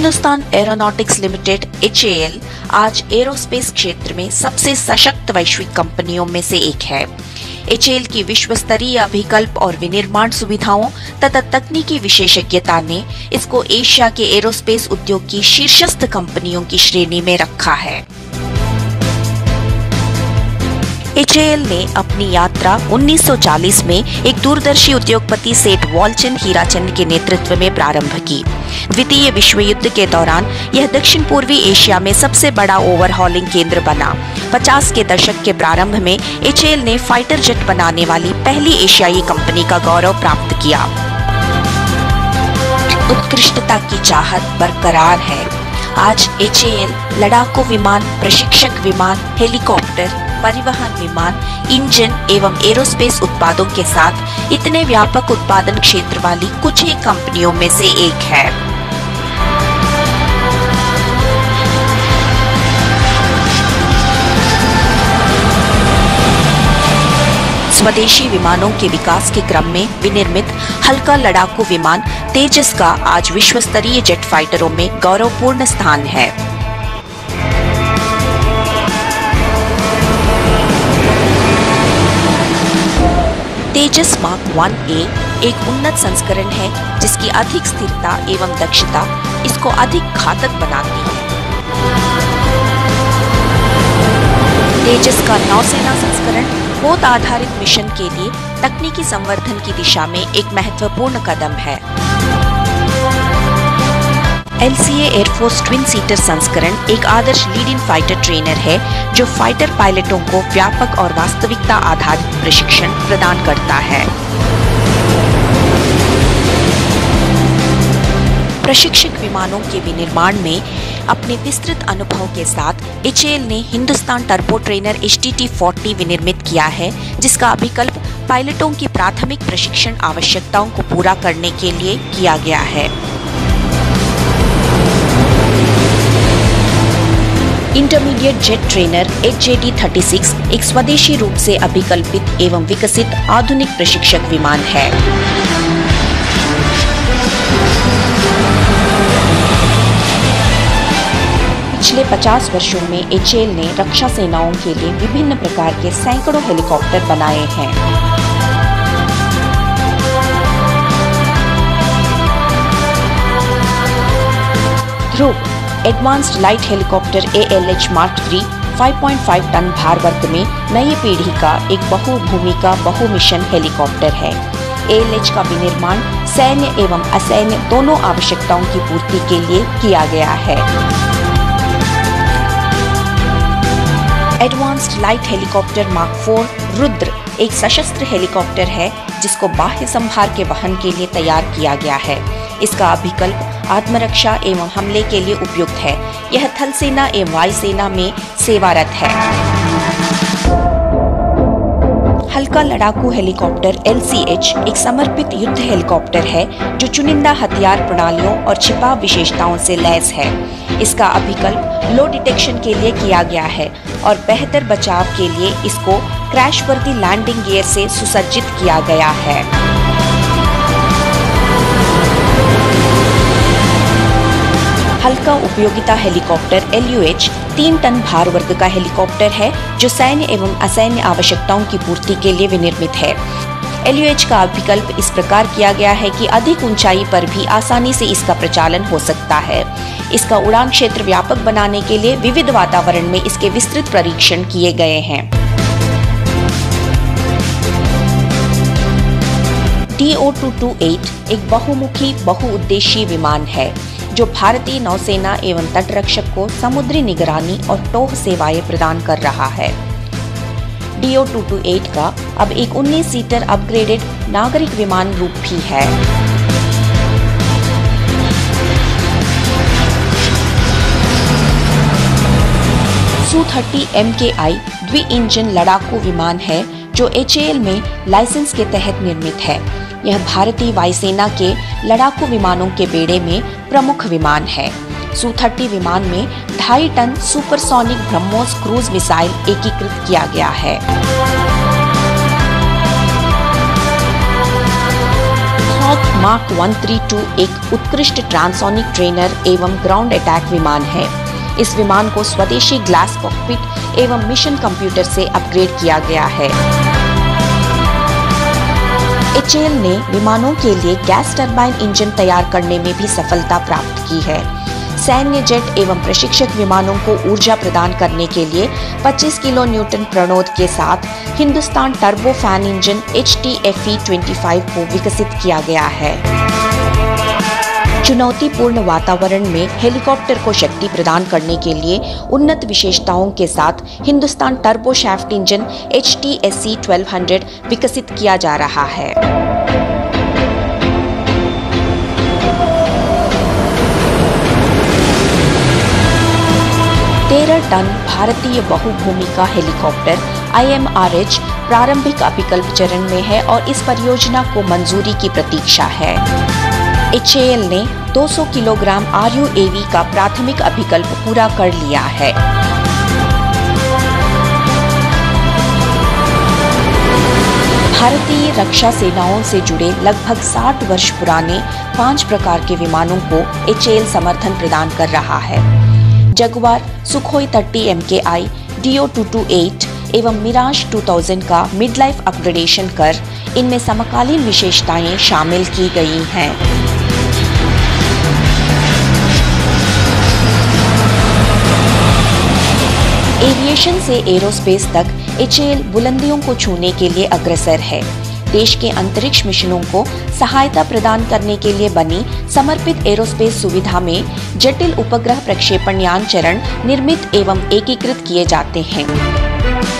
Hindustan aeronautics limited HAL आज aerospace क्षेत्र में सबसे सशक्त वैश्विक कंपनियों में से एक है। HAL की विश्व स्तरीय अभिकल्प और विनिर्माण सुविधाओं तथा तकनीकी विशेषज्ञता ने इसको एशिया के एरोस्पेस उद्योग की शीर्षस्थ कंपनियों की श्रेणी में रखा है। HAL ने अपनी यात्रा 1940 में एक दूरदर्शी उद्योगपति सेठ वालचंद हीराचंद के नेतृत्व में प्रारंभ की। द्वितीय विश्व युद्ध के दौरान यह दक्षिण पूर्वी एशिया में सबसे बड़ा ओवरहॉलिंग केंद्र बना। 50 के दशक के प्रारंभ में HAL ने फाइटर जेट बनाने वाली पहली एशियाई कंपनी का गौरव प्राप्त किया। उत्कृष्टता की चाहत बरकरार है। आज HAL लड़ाकू विमान, प्रशिक्षक विमान, हेलीकॉप्टर, परिवहन विमान, इंजन एवं एरोस्पेस उत्पादों के साथ इतने व्यापक उत्पादन क्षेत्र वाली कुछ ही कंपनियों में से एक है। स्वदेशी विमानों के विकास के क्रम में विनिर्मित हल्का लड़ाकू विमान तेजस का आज विश्व स्तरीय जेट फाइटरों में गौरवपूर्ण स्थान है। तेजस मार्क 1A एक उन्नत संस्करण है जिसकी अधिक स्थिरता एवं दक्षता इसको अधिक घातक बनाती है। तेजस का नौसेना संस्करण पोत आधारित मिशन के लिए तकनीकी संवर्धन की दिशा में एक महत्वपूर्ण कदम है। LCA एयरफोर्स ट्विन सीटर संस्करण एक आदर्श लीड इन फाइटर ट्रेनर है जो फाइटर पायलटों को व्यापक और वास्तविकता आधारित प्रशिक्षण प्रदान करता है। प्रशिक्षक विमानों के विनिर्माण में अपने विस्तृत अनुभव के साथ HAL ने हिंदुस्तान टर्बो ट्रेनर HTT-40 विनिर्मित किया है, जिसका अभिकल्प पायलटों की प्राथमिक प्रशिक्षण आवश्यकताओं को पूरा करने के लिए किया गया है। इंटरमीडिएट जेट ट्रेनर HJT-36 एक स्वदेशी रूप से अभिकल्पित एवं विकसित आधुनिक प्रशिक्षक विमान है। पिछले 50 वर्षों में HAL ने रक्षा सेनाओं के लिए विभिन्न प्रकार के सैकड़ों हेलीकॉप्टर बनाए हैं। Dhruv advanced light helicopter ALH mark 3 5.5 ton भार वर्ग में नई पीढ़ी का एक बहुभूमिका बहुमिशन हेलीकॉप्टर है। ALH का विनिर्माण सैन्य एवं असैन्य दोनों आवश्यकताओं की पूर्ति के लिए किया गया है। Advanced light helicopter mark 4 Rudra एक सशस्त्र हेलीकॉप्टर है जिसको बाह्य संभार के वहन के लिए तैयार किया गया है। इसका अभिकल्प आत्मरक्षा एवं हमले के लिए उपयुक्त है। यह थल सेना एवं वायुसेना में सेवारत है। हल्का लड़ाकू हेलीकॉप्टर LCH एक समर्पित युद्ध हेलीकॉप्टर है जो चुनिंदा हथियार प्रणालियों और छिपाव विशेषताओं से लैस है। इसका अभिकल्प लो डिटेक्शन के लिए किया गया है और बेहतर बचाव के लिए इसको क्रैश वर्दी लैंडिंग गियर से सुसज्जित किया गया है। हल्का उपयोगिता हेलीकॉप्टर LUH 3 टन भार वर्ग का हेलीकॉप्टर है जो सैन्य एवं असैन्य आवश्यकताओं की पूर्ति के लिए विनिर्मित है। LUH का अभिकल्प इस प्रकार किया गया है कि अधिक ऊंचाई पर भी आसानी से इसका प्रचालन हो सकता है। इसका उड़ान क्षेत्र व्यापक बनाने के लिए विविध वातावरण में इसके विस्तृत परीक्षण किए गए हैं। DO-228 एक बहुमुखी बहुउद्देशीय विमान है जो भारतीय नौसेना एवं तटरक्षक को समुद्री निगरानी और टोह सेवाएं प्रदान कर रहा है। DO-228 का अब एक 19 सीटर अपग्रेडेड नागरिक विमान रूप भी है। Su-30 MKI द्वि-इंजन लड़ाकू विमान है जो HAL में लाइसेंस के तहत निर्मित है। यह भारतीय वायुसेना के लड़ाकू विमानों के बेड़े में प्रमुख विमान है। Su-30 विमान में 2.5 tonne supersonic BrahMos cruise missile एकीकृत किया गया है। चिनॉक मार्क 132 एक उत्कृष्ट ट्रांसोनिक ट्रेनर एवं ग्राउंड अटैक विमान है। इस विमान को स्वदेशी ग्लास कॉकपिट एवं मिशन कंप्यूटर से अपग्रेड किया गया है। HAL ने विमानों के लिए गैस टरबाइन इंजन तैयार करने में भी सफलता प्राप्त की है। सैन्य जेट एवं प्रशिक्षक विमानों को ऊर्जा प्रदान करने के लिए 25 किलो न्यूटन प्रणोद के साथ Hindustan turbo fan engine HTFE-25 को विकसित किया गया है। चुनौतीपूर्ण वातावरण में हेलीकॉप्टर को शक्ति प्रदान करने के लिए उन्नत विशेषताओं के साथ Hindustan turbo shaft engine HTSC-1200 विकसित किया जा रहा है। 13 टन भारतीय बहुभूमिका हेलीकॉप्टर IMRH प्रारंभिक अभिकल्प चरण में है और इस परियोजना को मंजूरी की प्रतीक्षा है। HAL ने 200 किलोग्राम RUAV का प्राथमिक अभिकल्प पूरा कर लिया है। भारतीय रक्षा सेनाओं से जुड़े लगभग 60 वर्ष पुराने 5 प्रकार के विमानों को HAL समर्थन प्रदान कर रहा है। जगुआर, सुखोई 30 MKI, DO-228 एवं मिराज 2000 का मिड लाइफ अपग्रेडेशन कर इनमें समकालीन विशेषताएं शामिल की गई हैं। एविएशन से एरोस्पेस तक HAL बुलंदियों को छूने के लिए अग्रसर है। देश के अंतरिक्ष मिशनों को सहायता प्रदान करने के लिए बनी समर्पित एरोस्पेस सुविधा में जटिल उपग्रह प्रक्षेपण यान चरण निर्मित एवं एकीकृत किए जाते हैं।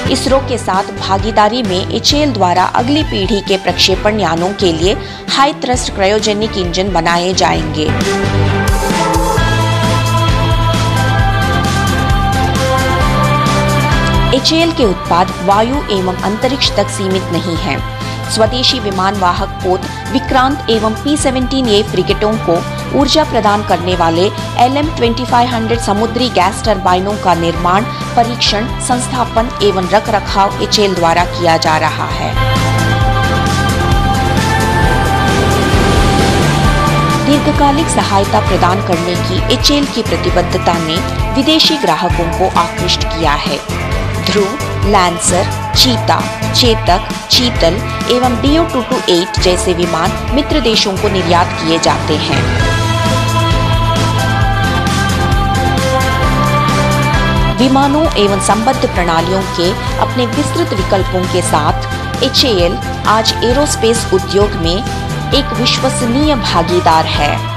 इसरो के साथ भागीदारी में HAL द्वारा अगली पीढ़ी के प्रक्षेपण यानों के लिए हाई थ्रस्ट क्रायोजेनिक इंजन बनाए जाएंगे। HAL के उत्पाद वायु एवं अंतरिक्ष तक सीमित नहीं हैं। स्वदेशी विमान वाहक पोत विक्रांत एवं P-17A फ्रिगेटों को ऊर्जा प्रदान करने वाले LM-2500 समुद्री गैस टरबाइनों का निर्माण, परीक्षण, संस्थापन एवं रखरखाव HAL द्वारा किया जा रहा है। दीर्घकालिक सहायता प्रदान करने की HAL की प्रतिबद्धता ने विदेशी ग्राहकों को आकृष्ट किया है। ध्रुव, लैंसर, चीता, चेतक, चीतल एवं DO-228 जैसे विमान मित्र देशों को निर्यात किए जाते हैं। विमानों एवं संबद्ध प्रणालियों के अपने विस्तृत विकल्पों के साथ HAL आज एरोस्पेस उद्योग में एक विश्वसनीय भागीदार है।